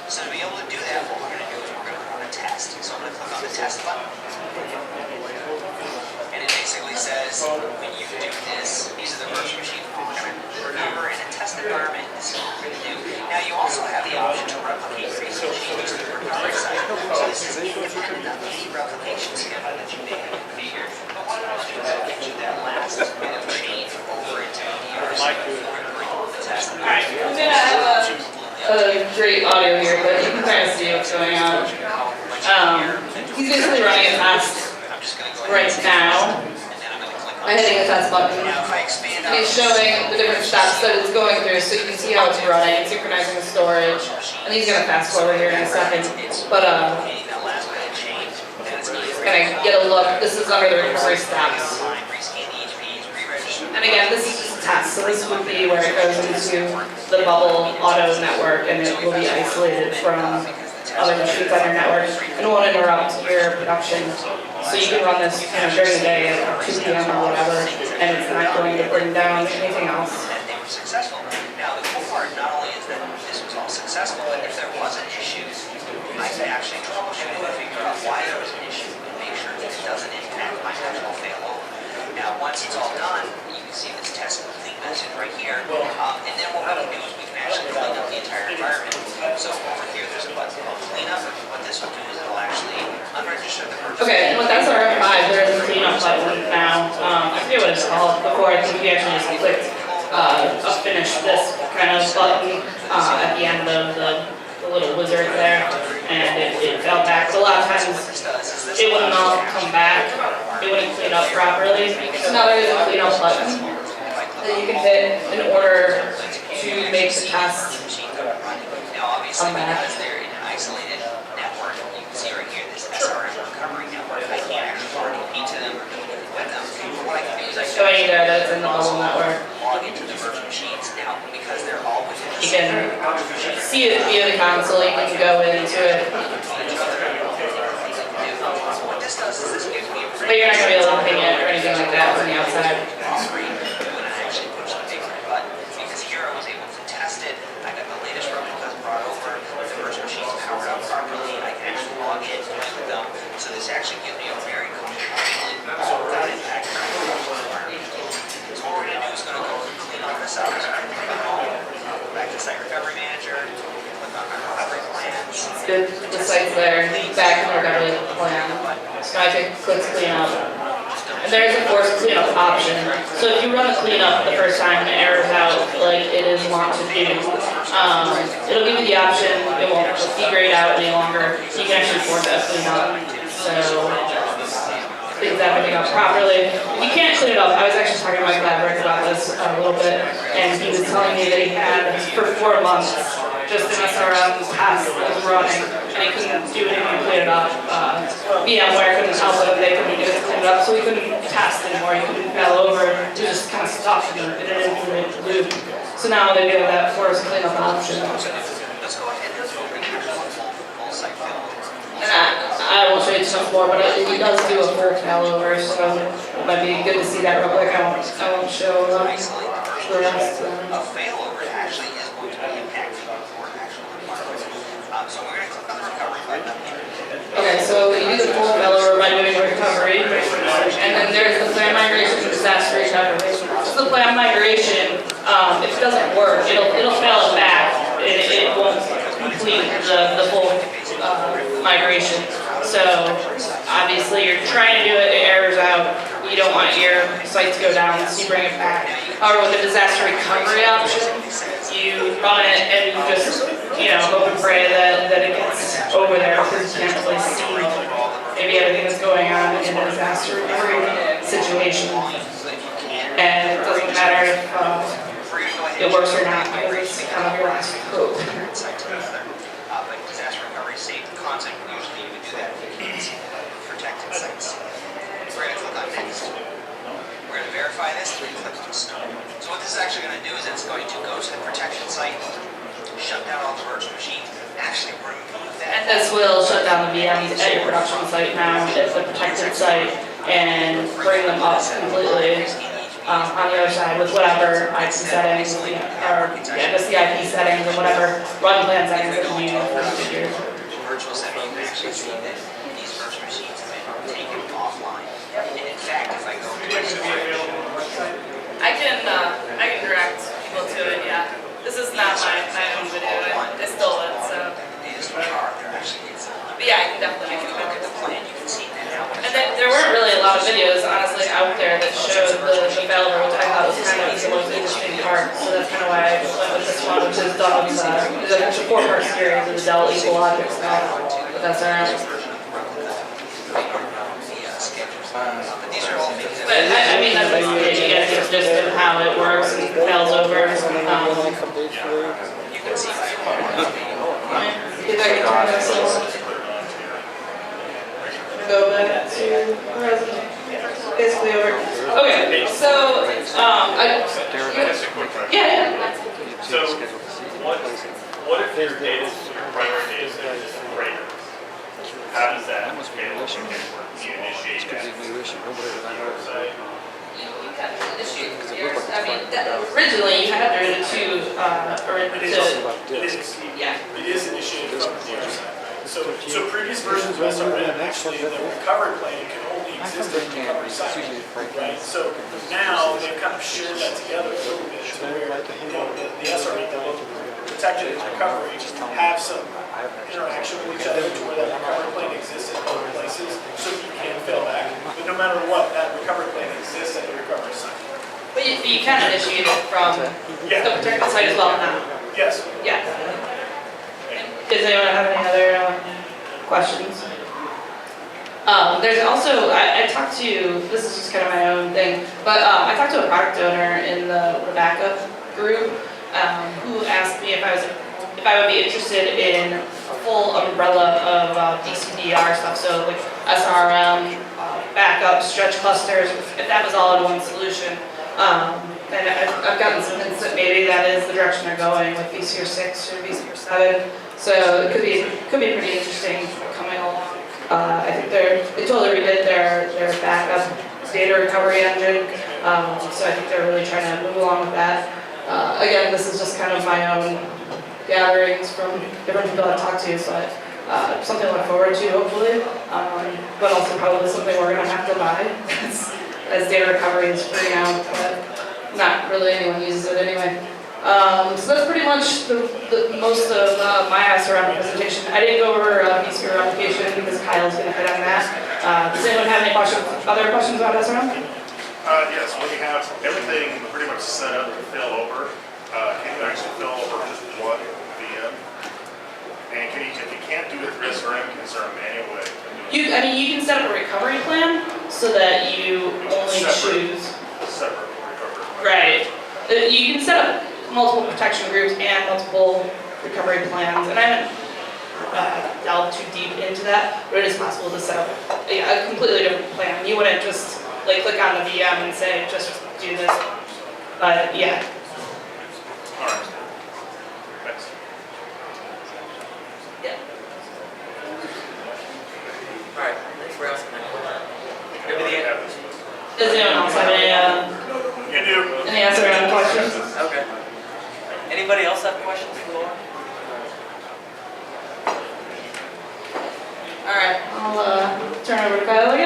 So to be able to do that, what we're going to do is we're going to run a test. So I'm going to click on the test button. And it basically says, when you do this, these are the virtual machines we're going to remember in a test environment. This is what we're going to do. Now you also have the option to replicate preso machines to the recovery site. So this is independent of any replication schedule that you may have configured. But what I'll do is I'll get you that last bit of change over into the other side. We're going to bring on the test environment. I'm going to have a great audio here, but you can kind of see what's going on. He's basically running a test right now by hitting the test button. And he's showing the different steps that it's going through, so you can see how it's running, synchronizing the storage. And he's going to fast forward here in a second. But gonna get a look. This is under the recovery steps. And again, this is just a test, so this would be where it goes into the bubble auto network, and it will be isolated from other machines on your network, and it won't interrupt your production. So you can run this during the day at 2 p.m. or whatever, and it's not going to bring down anything else. And they were successful. Now the cool part not only is that this was all successful, but if there was an issue, I could actually troubleshoot it and figure out why there was an issue and make sure that it doesn't impact my actual failover. Now once it's all done, you can see this test complete message right here. And then what we'll do is we can actually clean up the entire environment. So over here there's a button called clean up. What this will do is it'll actually unregister the virtual. Okay, and with SRM5 there is a cleanup button now. I forget what it's called. Before I think we actually just clicked finish this kind of button at the end of the little wizard there, and it fell back. But a lot of times it wouldn't all come back. It wouldn't clean up properly. So now there is a clean up button that you can hit in order to make the test come back. Because they're in an isolated network, you can see right here this SRM recovery network. I can't actually RDP to them or do anything with them. What I can do is I can Showing you there that it's in the bubble network. log into the virtual machines now because they're all within the You can see it via the console. You can go into it. What this does is this gives me a But you're not going to be able to ping it or anything like that from the outside. screen when I actually push the big red button. Because here I was able to test it. I got the latest replicas brought over. The virtual machine's powered up properly. I can actually log in with them. So this actually gives me a very comfortable feeling without impacting my environment. So what we're going to do is going to go clean all this up. So I'm going to click home, go back to Site Recovery Manager, click on my recovery plans. The site's there, back in the recovery plan. So I can click clean up. And there is a force cleanup option. So if you run the cleanup the first time and it errors out like it is wont to do, it'll give you the option, it won't degrade out any longer. You can actually force that cleanup. So cleans everything up properly. If you can't clean it up, I was actually talking to my collaborator about this a little bit, and he was telling me that he had for 4 months just an SRM test that was running, and he couldn't do anything to clean it up. VMware couldn't help him, they couldn't do it to clean it up, so he couldn't test anymore, he couldn't fail over, he was just kind of stuck in an infinite loop. So now they give that force cleanup option. Let's go ahead and open full site failover. And I won't show you too much more, but it does do a full failover, so it might be good to see that real quick. I won't show the rest. A failover actually is going to be impacting your actual environment. So we're going to click on the recovery button up here. Okay, so you do the full failover by doing recovery, and then there's the plan migration and disaster recovery. So the plan migration, if it doesn't work, it'll fail it back. It won't complete the full migration. So obviously you're trying to do it, it errors out. You don't want your site to go down, so you bring it back. However, with the disaster recovery option, you run it and you just, hope and pray that it gets over there because you can't really see maybe everything that's going on in a disaster recovery situation. And it doesn't matter if it works or not because it's kind of your last hope. Disaster recovery the same concept. Usually you would do that with protected sites. We're going to click on next. We're going to verify this, and then click on snow. So what this is actually going to do is it's going to go to the protection site, shut down all the virtual machines, actually remove that. And this will shut down the VMs at your production site now, it's a protected site, and bring them up completely on the other side with whatever IP settings, or just the IP settings and whatever run plan settings that you use for computers. Virtual setting, you can actually see that these virtual machines have been taken offline. And in fact, if I go to my I can direct people to it, yeah. This is not my own video, I stole it, so. But yeah, I can definitely make it look at the plan, you can see that now. And then there weren't really a lot of videos, honestly, out there that showed the failover, which I thought was kind of the most interesting part. So that's kind of why I went with this one, which is done with a 4-part series of the Dell Equal Logic stuff with SRM. But I mean, that's basically, you get the gist of how it works and fails over. You can see if I can turn this on. Go back to resume. Basically over. Okay, so yeah. So what if your data, your primary data set is a breaker? How does that scale? You initiate that. I mean, originally you had to It is initiated from the other side. So previous versions of SRM, actually, the recovery plan can only exist in the recovery side, right? So now they've kind of shared that together a little bit to where, the SRM, the protection and recovery have some interaction with each other to where that recovery plan exists in both places, so you can fail back. But no matter what, that recovery plan exists at the recovery site. But you can initiate it from the protected site as well now. Yes. Yeah. Does anyone have any other questions? There's also, I talked to, this is just kind of my own thing, but I talked to a product owner in the backup group who asked me if I would be interested in a full umbrella of DCDR stuff, so like SRM, backup, stretch clusters, if that was all in one solution. And I've gotten some hints that maybe that is the direction they're going with vSphere 6 or vSphere 7. So it could be pretty interesting coming along. I think they totally redid their backup data recovery engine. So I think they're really trying to move along with that. Again, this is just kind of my own gatherings from different people I've talked to, so something to look forward to hopefully. But also probably something we're going to have to buy as data recovery is free now, but not really anyone uses it anyway. So that's pretty much the most of my SRM presentation. I didn't go over vSphere replication because Kyle's going to hit on that. Does anyone have any other questions about SRM? Yes, when you have everything pretty much set up to fill over, can you actually fill over just one VM? And if you can't do it through SRM, is there a manual way? You can set up a recovery plan so that you only choose. Separate recovery plan. Right. You can set up multiple protection groups and multiple recovery plans, and I haven't delved too deep into that, but it is possible to set up a completely different plan. You wouldn't just like click on the VM and say just do this, but yeah. All right. Thanks. Yeah. All right, thanks for asking that. Does anyone else have any SRM questions? Okay. Anybody else have questions for Laura? All right, I'll turn over to Kylie.